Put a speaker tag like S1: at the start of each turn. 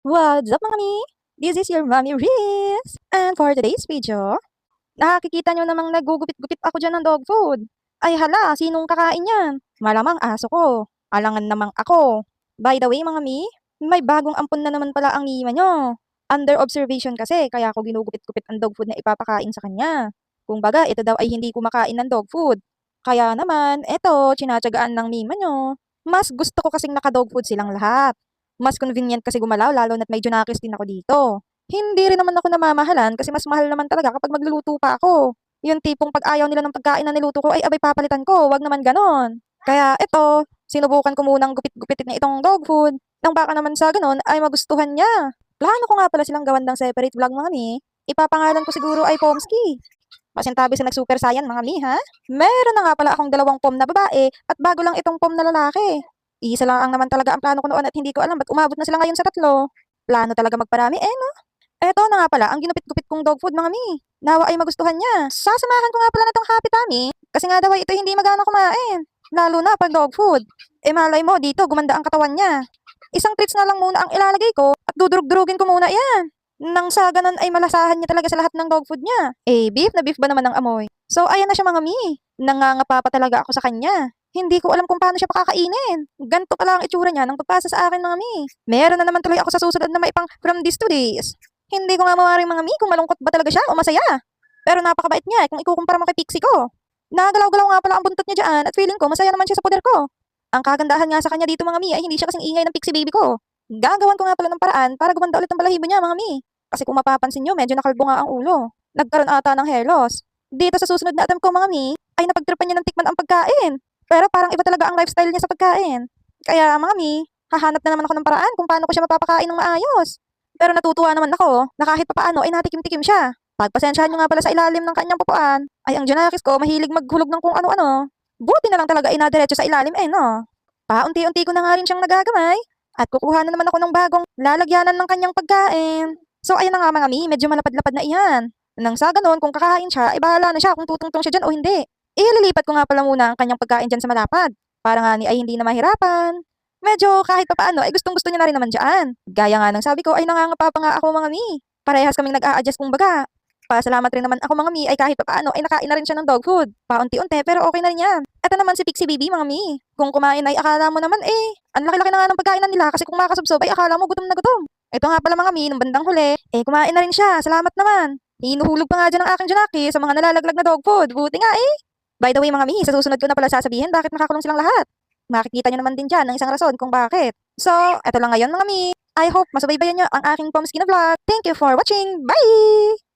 S1: What's up mga mi? This is your Mommy Riz! And for today's video, nakikita nyo namang nagugupit-gupit ako dyan ng dog food. Ay hala, sinong kakain yan? Malamang aso ko. Alangan namang ako. By the way mga mi, may bagong ampon na naman pala ang Mima nyo. Under observation kasi, kaya ako ginugupit-gupit ang dog food na ipapakain sa kanya. Kung baga, ito daw ay hindi kumakain ng dog food. Kaya naman, eto, tinatsagaan ng Mima nyo. Mas gusto ko kasing naka-dog food silang lahat. Mas convenient kasi gumalaw lalo na't may junakis din ako dito. Hindi rin naman ako namamahalan kasi mas mahal naman talaga kapag magluluto pa ako. Yung tipong pag ayaw nila ng pagkain na niluto ko ay abay papalitan ko, wag naman ganon. Kaya eto, sinubukan ko munang gupit-gupitin na itong dog food. Nang baka naman sa ganon ay magustuhan niya. Plano ko nga pala silang gawan ng separate vlog mga mi. Ipapangalan ko siguro ay Pomski. Masintabi sa nag-super saiyan mga mi ha. Meron na nga pala akong 2 pom na babae at bago lang itong pom na lalaki. Isa lang ang naman talaga ang plano ko noon at hindi ko alam ba't umabot na sila ngayon sa 3. Plano talaga magparami no? Eto na nga pala ang ginupit-gupit kong dog food mga mi. Nawa ay magustuhan niya. Sasamahan ko nga pala na tong Happy Tummy kasi nga daw ay ito hindi magana kumain. Lalo na pag dog food. Malay mo dito gumanda ang katawan niya. Isang treats na lang muna ang ilalagay ko at dudurug-durugin ko muna yan. Nang sa ganun ay malasahan niya talaga sa lahat ng dog food niya. Beef na beef ba naman ang amoy? So ayan na siya mga mi. Nangangapa pa talaga ako sa kanya. Hindi ko alam kung paano siya pakakainin. Ganto pala ang itsura niya nang pagpasa sa akin mga mi. Meron na naman tuloy ako sa susunod na maipang from this to this. Hindi ko nga mawaring mga mi kung malungkot ba talaga siya o masaya. Pero napakabait niya kung ikukumpara mo kay Pixie ko. Nagalaw-galaw nga pala ang buntot niya dyan at feeling ko masaya naman siya sa poder ko. Ang kagandahan nga sa kanya dito mga mi ay hindi siya kasing ingay ng Pixie baby ko. Gagawan ko nga pala ng paraan para gumanda ulit ang balahibo niya mga mi. Kasi kung mapapansin nyo medyo nakalbo nga ang ulo. Nagkaroon ata ng hair loss. Dito sa susunod na attempt ko mga mi ay napagtripan niya ng tikman ang pagkain. Pero parang iba talaga ang lifestyle niya sa pagkain. Kaya mga mi, hahanap na naman ako ng paraan kung paano ko siya mapapakain ng maayos. Pero natutuwa naman ako na kahit papaano ay natikim-tikim siya. Pagpasensyahan nyo nga pala sa ilalim ng kanyang pupuan, ay ang Junakis ko mahilig maghulog ng kung ano-ano. Buti na lang talaga inadiretso sa ilalim no. Paunti-unti ko na nga rin siyang nagagamay at kukuha na naman ako ng bagong lalagyanan ng kanyang pagkain. So ayun na nga mga mi, medyo malapad-lapad na iyan. Nang sa ganun, kung kakain siya, ay bahala na siya kung tutungtong siya dyan o hindi. Ililipat ko nga pala muna ang kanyang pagkain dyan sa malapad. Para nga ni ay hindi na mahirapan. Medyo kahit papaano ay gustong-gusto niya na rin naman dyan. Gaya nga ng sabi ko ay nangangapa pa nga ako mga mi. Parehas kaming nag-a-adjust kumbaga. Pasalamat rin naman ako mga mi ay kahit papaano ay nakain na rin siya ng dog food. Paunti-unti pero okay na rin yan. Ito naman si Pixie Baby mga mi. Kung kumain ay akala mo naman ang laki-laki na nga ng pagkainan nila kasi kung makasubsob ay akala mo gutom na gutom. Ito nga pala mga mi, nung bandang huli, kumain na rin siya. Salamat naman. Hinuhulog pa nga dyan ang aking Junaki sa mga nalalaglag na dog food. Buti nga By the way mga mi, sa susunod ko na pala sasabihin bakit nakakulong silang lahat. Makikita nyo naman din dyan ng isang rason kung bakit. So, eto lang ngayon mga mi. I hope masubaybayan nyo ang aking Pomski na vlog. Thank you for watching. Bye!